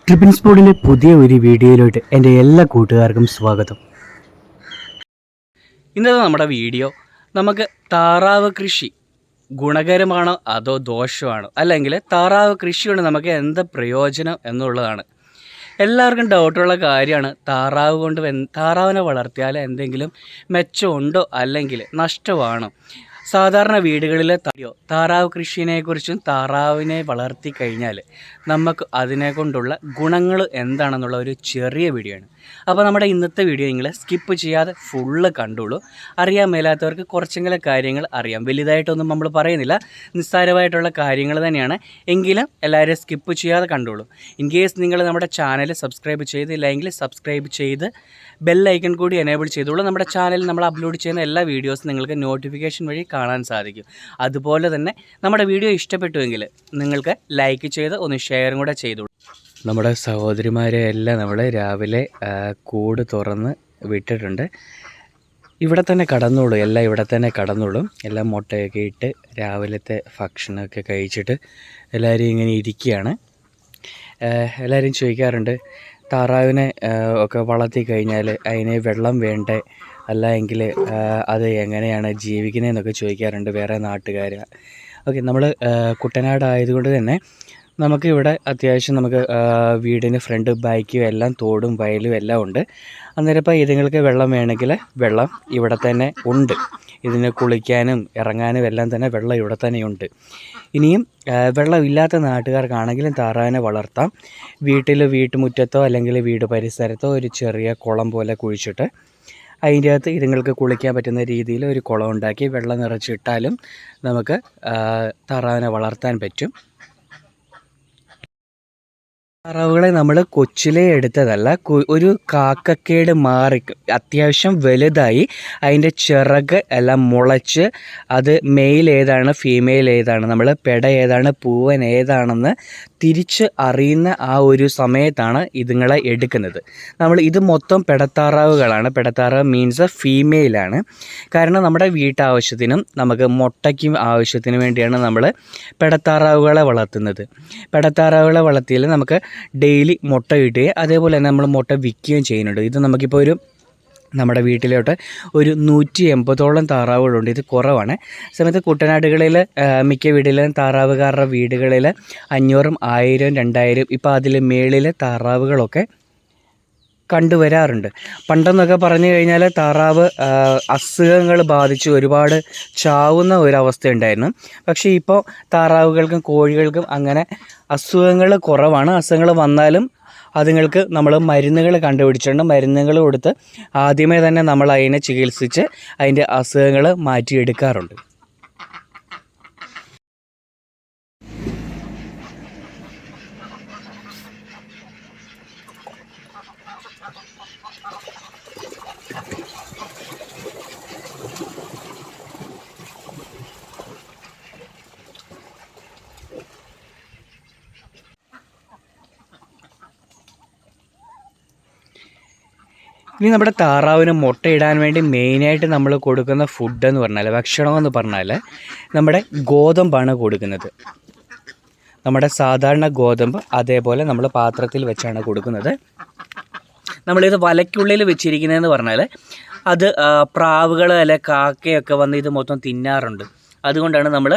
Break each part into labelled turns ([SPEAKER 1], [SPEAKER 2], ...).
[SPEAKER 1] ട്രിപ്പിൻ സ്പോട്ടിലെ പുതിയ ഒരു വീഡിയോയിലോട്ട് എൻ്റെ എല്ലാ കൂട്ടുകാർക്കും സ്വാഗതം. ഇന്നത്തെ നമ്മുടെ വീഡിയോ നമുക്ക് താറാവ് കൃഷി ഗുണകരമാണോ അതോ ദോഷമാണോ, അല്ലെങ്കിൽ താറാവ് കൃഷി കൊണ്ട് നമുക്ക് എന്ത് പ്രയോജനം എന്നുള്ളതാണ്. എല്ലാവർക്കും ഡൗട്ടുള്ള കാര്യമാണ്. താറാവിനെ വളർത്തിയാൽ എന്തെങ്കിലും മെച്ചമുണ്ടോ അല്ലെങ്കിൽ നഷ്ടമാണോ? സാധാരണ വീടുകളിൽ താറാവ് കൃഷിനെക്കുറിച്ചും താറാവിനെ വളർത്തി കഴിഞ്ഞാൽ നമുക്ക് അതിനെ കൊണ്ടുള്ള ഗുണങ്ങൾ എന്താണെന്നുള്ള ഒരു ചെറിയ വീഡിയോ ആണ്. അപ്പോൾ നമ്മുടെ ഇന്നത്തെ വീഡിയോ നിങ്ങൾ സ്കിപ്പ് ചെയ്യാതെ ഫുള്ള് കണ്ടോളൂ. അറിയാൻ മേലാത്തവർക്ക് കുറച്ചെങ്കിലും കാര്യങ്ങൾ അറിയാം. വലുതായിട്ടൊന്നും നമ്മൾ പറയുന്നില്ല, നിസ്സാരമായിട്ടുള്ള കാര്യങ്ങൾ തന്നെയാണ്. എങ്കിലും എല്ലാവരും സ്കിപ്പ് ചെയ്യാതെ കണ്ടോളൂ. ഇൻ കേസ് നിങ്ങൾ നമ്മുടെ ചാനൽ സബ്സ്ക്രൈബ് ചെയ്തില്ലെങ്കിൽ സബ്സ്ക്രൈബ് ചെയ്ത് ബെല്ലൈക്കൺ കൂടി എനേബിൾ ചെയ്തോളൂ. നമ്മുടെ ചാനലിൽ നമ്മൾ അപ്ലോഡ് ചെയ്യുന്ന എല്ലാ വീഡിയോസും നിങ്ങൾക്ക് നോട്ടിഫിക്കേഷൻ വഴി കാണാൻ സാധിക്കും. അതുപോലെ തന്നെ നമ്മുടെ വീഡിയോ ഇഷ്ടപ്പെട്ടുവെങ്കിൽ നിങ്ങൾക്ക് ലൈക്ക് ചെയ്ത് ഒന്ന് ഷെയറും കൂടെ ചെയ്തോളൂ. നമ്മുടെ സഹോദരിമാരെ എല്ലാം നമ്മൾ രാവിലെ കൂട് തുറന്ന് വിട്ടിട്ടുണ്ട്. ഇവിടെ തന്നെ കടന്നോളൂ, എല്ലാം ഇവിടെ തന്നെ കടന്നോളും. എല്ലാം മുട്ടയൊക്കെ ഇട്ട് രാവിലത്തെ ഭക്ഷണമൊക്കെ കഴിച്ചിട്ട് എല്ലാവരും ഇങ്ങനെ ഇരിക്കുകയാണ്. എല്ലാവരും ചോദിക്കാറുണ്ട്, താറാവിനെ ഒക്കെ വളർത്തി കഴിഞ്ഞാൽ അതിന് വെള്ളം വേണ്ടേ, അല്ല എങ്കിൽ അത് എങ്ങനെയാണ് ജീവിക്കുന്നതെന്നൊക്കെ ചോദിക്കാറുണ്ട് വേറെ നാട്ടുകാർ. ഓക്കെ, നമ്മൾ കുട്ടനാട് ആയതുകൊണ്ട് തന്നെ നമുക്ക് ഇവിടെ അത്യാവശ്യം നമുക്ക് വീടിന് ഫ്രണ്ട് ബാക്കും എല്ലാം തോടും വയലും എല്ലാം ഉണ്ട്. അന്നേരം ഇപ്പോൾ ഇതുങ്ങൾക്ക് വെള്ളം വേണമെങ്കിൽ വെള്ളം ഇവിടെ തന്നെ ഉണ്ട്. ഇതിന് കുളിക്കാനും ഇറങ്ങാനും എല്ലാം തന്നെ വെള്ളം ഇവിടെ തന്നെയുണ്ട്. ഇനിയും വെള്ളമില്ലാത്ത നാട്ടുകാർക്കാണെങ്കിലും താറാവിനെ വളർത്താം. വീട്ടുമുറ്റത്തോ അല്ലെങ്കിൽ വീട് പരിസരത്തോ ഒരു ചെറിയ കുളം പോലെ കുഴിച്ചിട്ട് അതിൻ്റെ അകത്ത് ഇതുങ്ങൾക്ക് കുളിക്കാൻ പറ്റുന്ന രീതിയിൽ ഒരു കുളം ഉണ്ടാക്കി വെള്ളം നിറച്ചിട്ടാലും നമുക്ക് താറാവിനെ വളർത്താൻ പറ്റും. താറാവുകളെ നമ്മൾ കൊച്ചിലെ എടുത്തതല്ല, ഒരു കാക്കക്കേട് മാറി അത്യാവശ്യം വലുതായി അതിൻ്റെ ചിറക് എല്ലാം മുളച്ച് അത് മെയിൽ ഏതാണ് ഫീമെയിൽ ഏതാണ്, നമ്മൾ പെട ഏതാണ് പൂവൻ ഏതാണെന്ന് തിരിച്ച് അറിയുന്ന ആ ഒരു സമയത്താണ് ഇതുങ്ങളെ എടുക്കുന്നത്. ഇത് മൊത്തം പെടത്താറാവുകളാണ്. പെടത്താറാവ് മീൻസ് ഫീമെയിലാണ്. കാരണം നമ്മുടെ വീട്ടാവശ്യത്തിനും നമുക്ക് മുട്ടയ്ക്കും ആവശ്യത്തിനും വേണ്ടിയാണ് നമ്മൾ പെടത്താറാവുകളെ വളർത്തുന്നത്. പെടത്താറാവുകളെ വളർത്തിയാൽ നമുക്ക് ഡെയിലി മുട്ട കിട്ടുകയും അതേപോലെ തന്നെ നമ്മൾ മുട്ട വിൽക്കുകയും ചെയ്യുന്നുണ്ട്. ഇത് നമുക്കിപ്പോൾ നമ്മുടെ വീട്ടിലോട്ട് ഒരു 180ഓളം താറാവുകളുണ്ട്. ഇത് കുറവാണ്. സമയത്ത് കുട്ടനാടുകളിൽ മിക്ക വീടുകളിലും താറാവുകാരുടെ വീടുകളിൽ 500, 1000, 2000 ഇപ്പോൾ അതിൽ മേളിൽ താറാവുകളൊക്കെ കണ്ടുവരാറുണ്ട്. പണ്ടെന്നൊക്കെ പറഞ്ഞു കഴിഞ്ഞാൽ താറാവ് അസുഖങ്ങൾ ബാധിച്ച് ഒരുപാട് ചാവുന്ന ഒരവസ്ഥ ഉണ്ടായിരുന്നു. പക്ഷേ ഇപ്പോൾ താറാവുകൾക്കും കോഴികൾക്കും അങ്ങനെ അസുഖങ്ങൾ കുറവാണ്. അസുഖങ്ങൾ വന്നാലും അതുങ്ങൾക്ക് നമ്മൾ മരുന്നുകൾ കണ്ടുപിടിച്ചിട്ടുണ്ട്. മരുന്നുകൾ കൊടുത്ത് ആദ്യമേ തന്നെ നമ്മൾ അതിനെ ചികിത്സിച്ച് അതിൻ്റെ അസുഖങ്ങൾ മാറ്റിയെടുക്കാറുണ്ട്. ഇനി നമ്മുടെ താറാവിന് മുട്ടയിടാൻ വേണ്ടി മെയിനായിട്ട് നമ്മൾ കൊടുക്കുന്ന ഫുഡെന്ന് പറഞ്ഞാൽ, ഭക്ഷണമെന്ന് പറഞ്ഞാൽ നമ്മുടെ ഗോതമ്പാണ് കൊടുക്കുന്നത്. നമ്മുടെ സാധാരണ ഗോതമ്പ് അതേപോലെ നമ്മൾ പാത്രത്തിൽ വെച്ചാണ് കൊടുക്കുന്നത്. നമ്മളിത് വലയ്ക്കുള്ളിൽ വെച്ചിരിക്കുന്നതെന്ന് പറഞ്ഞാൽ അത് പ്രാവുകൾ അല്ലെ കാക്കയൊക്കെ വന്ന് ഇത് മൊത്തം തിന്നാറുണ്ട്. അതുകൊണ്ടാണ് നമ്മൾ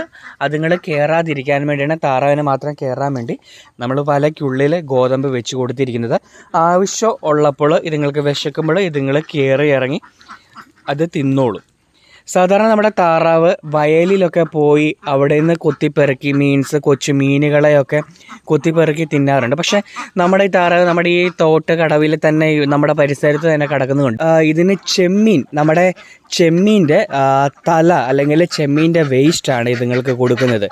[SPEAKER 1] അതുങ്ങൾ കയറാതിരിക്കാൻ വേണ്ടിയാണ്, താറാവിനെ മാത്രം കയറാൻ വേണ്ടി നമ്മൾ വലയ്ക്കുള്ളിൽ ഗോതമ്പ് വെച്ച് കൊടുത്തിരിക്കുന്നത്. ആവശ്യം ഉള്ളപ്പോൾ ഇതുങ്ങൾക്ക് വിശക്കുമ്പോൾ ഇതുങ്ങൾ കയറി ഇറങ്ങി അത് തിന്നോളും. സാധാരണ നമ്മുടെ താറാവ് വയലിലൊക്കെ പോയി അവിടെ നിന്ന് കൊത്തിപ്പെറുക്കി കൊച്ചു മീനുകളെയൊക്കെ കൊത്തിപ്പെറുക്കി തിന്നാറുണ്ട്. പക്ഷേ നമ്മുടെ ഈ താറാവ് നമ്മുടെ ഈ തോട്ട് കടവിൽ തന്നെ നമ്മുടെ പരിസരത്ത് തന്നെ കിടക്കുന്നുണ്ട്. ഇതിന് നമ്മുടെ ചെമ്മീൻ്റെ തല അല്ലെങ്കിൽ ചെമ്മീൻ്റെ വേസ്റ്റാണ് ഇതുങ്ങൾക്ക് കൊടുക്കുന്നത്.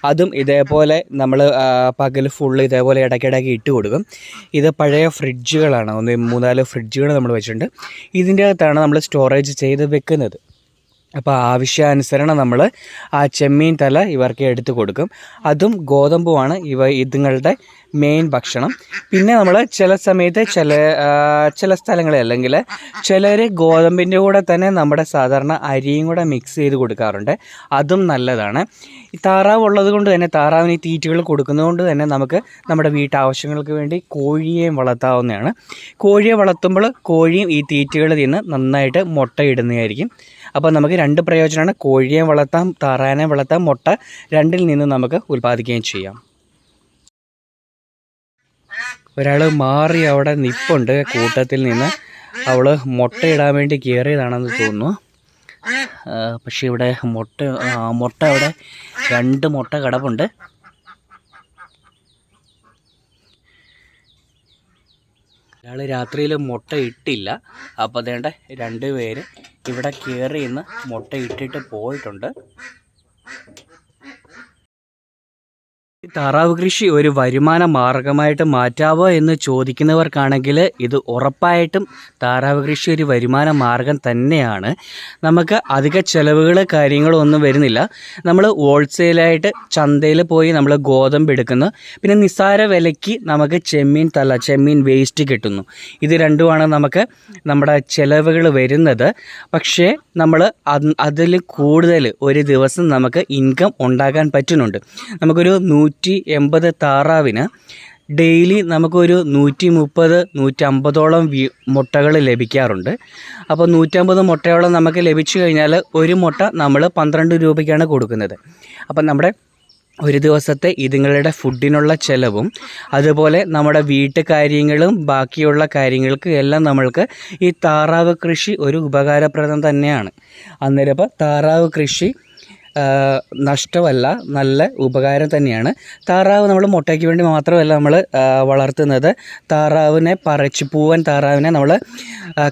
[SPEAKER 1] അതും ഇതേപോലെ നമ്മൾ പകൽ ഫുള്ള് ഇതേപോലെ ഇടയ്ക്കിടയ്ക്ക് ഇട്ട് കൊടുക്കും. ഇത് പഴയ ഫ്രിഡ്ജുകളാണ്, 3-4 ഫ്രിഡ്ജുകൾ നമ്മൾ വെച്ചിട്ടുണ്ട്. ഇതിൻ്റെ അകത്താണ് നമ്മൾ സ്റ്റോറേജ് ചെയ്ത് വെക്കുന്നത്. അപ്പോൾ ആവശ്യാനുസരണം നമ്മൾ ആ ചെമ്മീൻ തല ഇവർക്ക് എടുത്തു കൊടുക്കും. അതും ഗോതമ്പുമാണ് ഇതുങ്ങളുടെ മെയിൻ ഭക്ഷണം. പിന്നെ നമ്മൾ ചില സമയത്ത് ചില സ്ഥലങ്ങളിൽ അല്ലെങ്കിൽ ചിലർ ഗോതമ്പിൻ്റെ കൂടെ തന്നെ നമ്മുടെ സാധാരണ അരിയും കൂടെ മിക്സ് ചെയ്ത് കൊടുക്കാറുണ്ട്. അതും നല്ലതാണ്. ഈ താറാവ് ഉള്ളത് കൊണ്ട് തന്നെ, താറാവിന് ഈ തീറ്റകൾ കൊടുക്കുന്നത് കൊണ്ട് തന്നെ നമുക്ക് നമ്മുടെ വീട്ടാവശ്യങ്ങൾക്ക് വേണ്ടി കോഴിയെയും വളർത്താവുന്നതാണ്. കോഴിയെ വളർത്തുമ്പോൾ കോഴിയും ഈ തീറ്റകൾ തിന്ന് നന്നായിട്ട് മുട്ടയിടുന്നതായിരിക്കും. അപ്പോൾ നമുക്ക് രണ്ട് പ്രയോജനമാണ്. കോഴിയെ വളർത്താം, താറാവിനെ വളർത്താം, മുട്ട രണ്ടിൽ നിന്ന് നമുക്ക് ഉൽപ്പാദിക്കുകയും ചെയ്യാം. ഒരാൾ മാറി അവിടെ നിൽപ്പുണ്ട് കൂട്ടത്തിൽ നിന്ന്. അവൾ മുട്ടയിടാൻ വേണ്ടി കയറിയതാണെന്ന് തോന്നുന്നു. പക്ഷേ ഇവിടെ മുട്ട അവിടെ 2 മുട്ട കിടപ്പുണ്ട്. അയാൾ രാത്രിയിൽ മുട്ട ഇട്ടില്ല. അപ്പോൾ അതേണ്ട 2 പേര് ഇവിടെ കയറി ഇന്ന് മുട്ട ഇട്ടിട്ട് പോയിട്ടുണ്ട്. താറാവ് കൃഷി ഒരു വരുമാന മാർഗമായിട്ട് മാറ്റാവോ എന്ന് ചോദിക്കുന്നവർക്കാണെങ്കിൽ ഇത് ഉറപ്പായിട്ടും താറാവ് കൃഷി ഒരു വരുമാന മാർഗം തന്നെയാണ്. നമുക്ക് അധിക ചിലവുകൾ കാര്യങ്ങളൊന്നും വരുന്നില്ല. നമ്മൾ ഹോൾസെയിലായിട്ട് ചന്തയിൽ പോയി നമ്മൾ ഗോതമ്പ് എടുക്കുന്നു. പിന്നെ നിസ്സാര വിലയ്ക്ക് നമുക്ക് ചെമ്മീൻ വേസ്റ്റ് കിട്ടുന്നു. ഇത് രണ്ടുമാണ് നമുക്ക് നമ്മുടെ ചിലവുകൾ വരുന്നത്. പക്ഷേ നമ്മൾ അതിൽ കൂടുതൽ ഒരു ദിവസം നമുക്ക് ഇൻകം ഉണ്ടാക്കാൻ പറ്റുന്നുണ്ട്. നമുക്കൊരു 180 താറാവിന് ഡെയിലി നമുക്കൊരു 130-150ഓളം മുട്ടകൾ ലഭിക്കാറുണ്ട്. അപ്പോൾ 150 മുട്ടയോളം നമുക്ക് ലഭിച്ചു കഴിഞ്ഞാൽ ഒരു മുട്ട നമ്മൾ 12 രൂപയ്ക്കാണ് കൊടുക്കുന്നത്. അപ്പം നമ്മുടെ ഒരു ദിവസത്തെ ഇതുങ്ങളുടെ ഫുഡിനുള്ള ചിലവും അതുപോലെ നമ്മുടെ വീട്ടുകാര്യങ്ങളും ബാക്കിയുള്ള കാര്യങ്ങൾക്ക് എല്ലാം നമ്മൾക്ക് ഈ താറാവ് കൃഷി ഒരു ഉപകാരപ്രദം തന്നെയാണ്. അന്നേരം ഇപ്പോൾ താറാവ് കൃഷി നഷ്ടമല്ല, നല്ല ഉപകാരം തന്നെയാണ്. താറാവ് നമ്മൾ മുട്ടയ്ക്ക് വേണ്ടി മാത്രമല്ല നമ്മൾ വളർത്തുന്നത്. താറാവിനെ പൂവൻ താറാവിനെ നമ്മൾ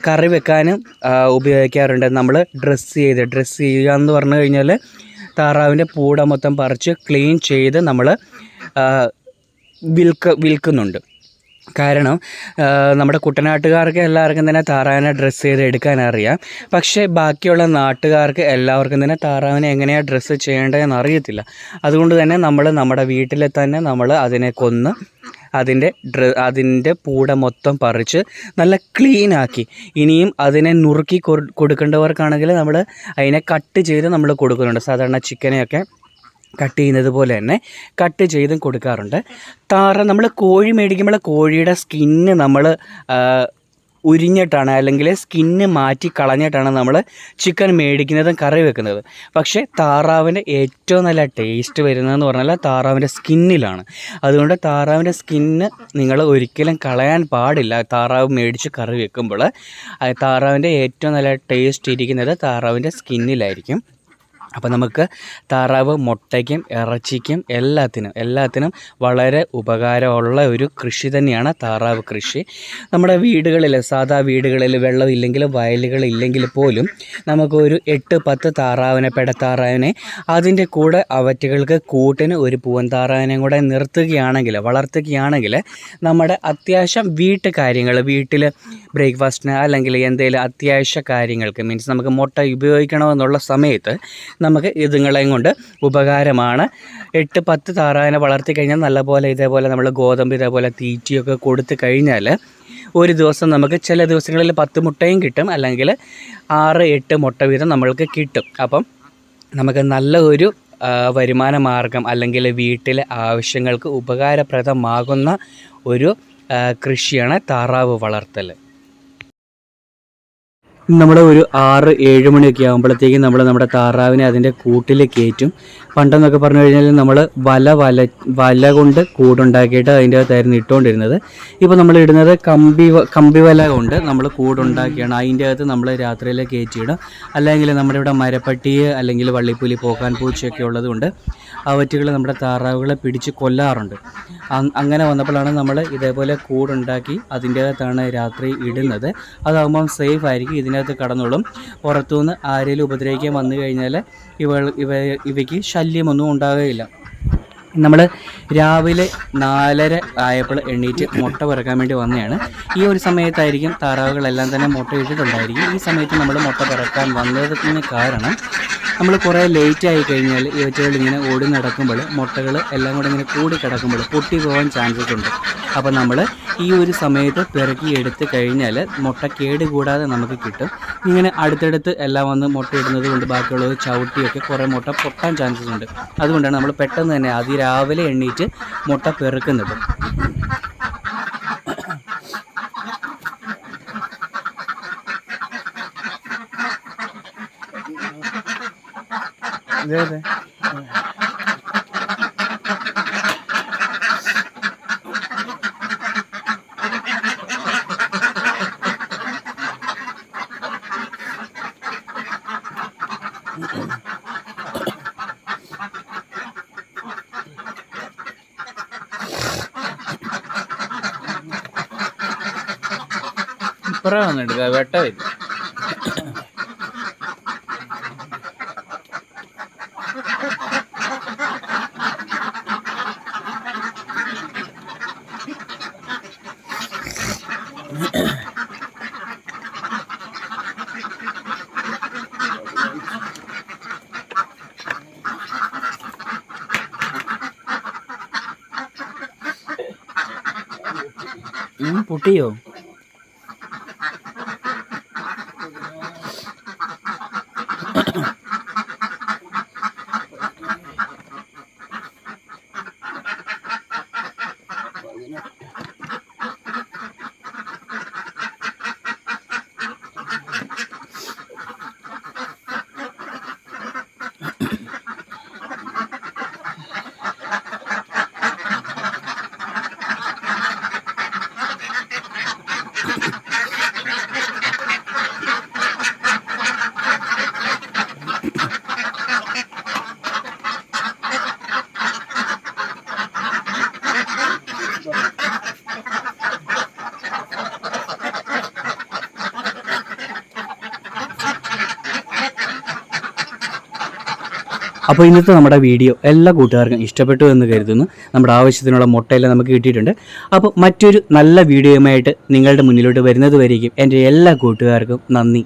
[SPEAKER 1] കറി വെക്കാനും ഉപയോഗിക്കാറുണ്ട്. നമ്മൾ ഡ്രസ്സ് ചെയ്യുക എന്ന് പറഞ്ഞു കഴിഞ്ഞാൽ താറാവിൻ്റെ പൂട മൊത്തം പറിച്ച് ക്ലീൻ ചെയ്ത് നമ്മൾ വിൽക്കുന്നുണ്ട്. കാരണം നമ്മുടെ കുട്ടനാട്ടുകാർക്ക് എല്ലാവർക്കും തന്നെ താറാവിനെ ഡ്രസ്സ് ചെയ്ത് എടുക്കാൻ അറിയാം. പക്ഷേ ബാക്കിയുള്ള നാട്ടുകാർക്ക് എല്ലാവർക്കും തന്നെ താറാവിനെ എങ്ങനെയാണ് ഡ്രസ്സ് ചെയ്യേണ്ടതെന്ന് അറിയത്തില്ല. അതുകൊണ്ട് തന്നെ നമ്മൾ നമ്മുടെ വീട്ടിൽ തന്നെ നമ്മൾ അതിനെ കൊന്ന് അതിൻ്റെ പൂട മൊത്തം പറിച്ച് നല്ല ക്ലീനാക്കി ഇനിയും അതിനെ നുറുക്കി കൊടുക്കേണ്ടവർക്കാണെങ്കിൽ നമ്മൾ അതിനെ കട്ട് ചെയ്ത് നമ്മൾ കൊടുക്കുന്നുണ്ട്. സാധാരണ ചിക്കനെയൊക്കെ കട്ട് ചെയ്യുന്നത് പോലെ തന്നെ കട്ട് ചെയ്തും കൊടുക്കാറുണ്ട്. നമ്മൾ കോഴി മേടിക്കുമ്പോൾ കോഴിയുടെ സ്കിന്ന് നമ്മൾ ഉരിഞ്ഞിട്ടാണ് അല്ലെങ്കിൽ സ്കിന്ന് മാറ്റി കളഞ്ഞിട്ടാണ് നമ്മൾ ചിക്കൻ മേടിക്കുന്നതും കറി വെക്കുന്നത്. പക്ഷേ താറാവിൻ്റെ ഏറ്റവും നല്ല ടേസ്റ്റ് വരുന്നതെന്ന് പറഞ്ഞാൽ താറാവിൻ്റെ സ്കിന്നിലാണ്. അതുകൊണ്ട് താറാവിൻ്റെ സ്കിന്ന് നിങ്ങൾ ഒരിക്കലും കളയാൻ പാടില്ല. താറാവ് മേടിച്ച് കറി വെക്കുമ്പോൾ താറാവിൻ്റെ ഏറ്റവും നല്ല ടേസ്റ്റ് ഇരിക്കുന്നത് താറാവിൻ്റെ സ്കിന്നിലായിരിക്കും. അപ്പോൾ നമുക്ക് താറാവ് മുട്ടയ്ക്കും ഇറച്ചിക്കും എല്ലാത്തിനും വളരെ ഉപകാരമുള്ള ഒരു കൃഷി തന്നെയാണ് താറാവ് കൃഷി. നമ്മുടെ വീടുകളിൽ സാധാ വീടുകളിൽ വെള്ളമില്ലെങ്കിലും വയലുകളില്ലെങ്കിൽ പോലും നമുക്കൊരു 8-10 താറാവിനെ പെടത്താറാവിനെ അതിൻ്റെ കൂടെ അവറ്റുകൾക്ക് കൂട്ടിന് ഒരു പൂവൻ താറാവിനെയും കൂടെ വളർത്തുകയാണെങ്കിൽ നമ്മുടെ അത്യാവശ്യം വീട്ടിൽ ബ്രേക്ക്ഫാസ്റ്റിന് അല്ലെങ്കിൽ എന്തെങ്കിലും അത്യാവശ്യ കാര്യങ്ങൾക്ക് മീൻസ് നമുക്ക് മുട്ട ഉപയോഗിക്കണമെന്നുള്ള സമയത്ത് നമുക്ക് ഇതുങ്ങളെയും കൊണ്ട് ഉപകാരമാണ്. 8-10 താറാവിനെ വളർത്തി കഴിഞ്ഞാൽ നല്ലപോലെ ഇതേപോലെ നമ്മൾ ഗോതമ്പ് ഇതേപോലെ തീറ്റിയൊക്കെ കൊടുത്തു കഴിഞ്ഞാൽ ഒരു ദിവസം നമുക്ക് ചില ദിവസങ്ങളിൽ 10 മുട്ടയും കിട്ടും, അല്ലെങ്കിൽ 6-8 മുട്ട വീതം നമ്മൾക്ക് കിട്ടും. അപ്പം നമുക്ക് നല്ല ഒരു വരുമാന മാർഗം അല്ലെങ്കിൽ വീട്ടിലെ ആവശ്യങ്ങൾക്ക് ഉപകാരപ്രദമാകുന്ന ഒരു കൃഷിയാണ് താറാവ് വളർത്തൽ. നമ്മൾ ഒരു 6-7 മണിയൊക്കെ ആകുമ്പോഴത്തേക്കും നമ്മൾ നമ്മുടെ താറാവിനെ അതിൻ്റെ കൂട്ടിൽ കയറ്റും. പണ്ടെന്നൊക്കെ പറഞ്ഞു കഴിഞ്ഞാൽ നമ്മൾ വല കൊണ്ട് കൂടുണ്ടാക്കിയിട്ട് അതിൻ്റെ അകത്തായിരുന്നു ഇട്ടുകൊണ്ടിരുന്നത്. ഇപ്പോൾ നമ്മൾ ഇടുന്നത് കമ്പി വല കൊണ്ട് നമ്മൾ കൂടുണ്ടാക്കിയാണ്. അതിൻ്റെ അകത്ത് നമ്മൾ രാത്രിയിൽ കയറ്റിയിടും. അല്ലെങ്കിൽ നമ്മുടെ ഇവിടെ മരപ്പട്ടി അല്ലെങ്കിൽ വള്ളിപ്പുലി പോക്കാൻ പൂച്ചയൊക്കെ ഉള്ളതുകൊണ്ട് അവറ്റുകൾ നമ്മുടെ താറാവുകളെ പിടിച്ച് കൊല്ലാറുണ്ട്. അങ്ങനെ വന്നപ്പോഴാണ് നമ്മൾ ഇതേപോലെ കൂടുണ്ടാക്കി അതിൻ്റെ അകത്താണ് രാത്രി ഇടുന്നത്. അതാകുമ്പം സേഫ് ആയിരിക്കും, ഇതിനകത്ത് കടന്നോളും. പുറത്തുനിന്ന് ആരെങ്കിലും ഉപദ്രവിക്കാൻ വന്നു കഴിഞ്ഞാൽ ഇവയ്ക്ക് ശല്യമൊന്നും ഉണ്ടാകുകയില്ല. നമ്മൾ രാവിലെ 4:30 ആയപ്പോൾ എണ്ണീറ്റ് മുട്ട പിറക്കാൻ വേണ്ടി വന്നതാണ്. ഈ ഒരു സമയത്തായിരിക്കും താറാവുകളെല്ലാം തന്നെ മുട്ട ഇട്ടിട്ടുണ്ടായിരിക്കും. ഈ സമയത്ത് നമ്മൾ മുട്ട പിറക്കാൻ വന്നതിന് കാരണം നമ്മൾ കുറേ ലേറ്റ് ആയി കഴിഞ്ഞാൽ ഇവറ്റകൾ ഇങ്ങനെ ഓടി നടക്കുമ്പോൾ മുട്ടകൾ എല്ലാം കൂടെ ഇങ്ങനെ കൂടി കിടക്കുമ്പോൾ പൊട്ടി പോകാൻ ചാൻസസ് ഉണ്ട്. അപ്പോൾ നമ്മൾ ഈ ഒരു സമയത്ത് പിറക്കി എടുത്ത് കഴിഞ്ഞാൽ മുട്ട കേടുകൂടാതെ നമുക്ക് കിട്ടും. ഇങ്ങനെ അടുത്തടുത്ത് എല്ലാം വന്ന് മുട്ട ഇടുന്നത് കൊണ്ട് ബാക്കിയുള്ളത് ചവിട്ടിയൊക്കെ കുറേ മുട്ട പൊട്ടാൻ ചാൻസസ് ഉണ്ട്. അതുകൊണ്ടാണ് നമ്മൾ പെട്ടെന്ന് തന്നെ അതിരാവിലെ എണ്ണീറ്റ് മുട്ട പെറുക്കുന്നത്. അതെ ഇപ്പറ വന്നെടുക്കുക വെട്ട വരും. പൊട്ടിയോ? അപ്പോൾ ഇന്നത്തെ നമ്മുടെ വീഡിയോ എല്ലാ കൂട്ടുകാർക്കും ഇഷ്ടപ്പെട്ടു എന്ന് കരുതുന്നു. നമ്മുടെ ആവശ്യത്തിനുള്ള മുട്ടയെല്ലാം നമുക്ക് കിട്ടിയിട്ടുണ്ട്. അപ്പോൾ മറ്റൊരു നല്ല വീഡിയോയുമായിട്ട് നിങ്ങളുടെ മുന്നിലോട്ട് വരുന്നത് വരേക്കും എൻ്റെ എല്ലാ കൂട്ടുകാർക്കും നന്ദി.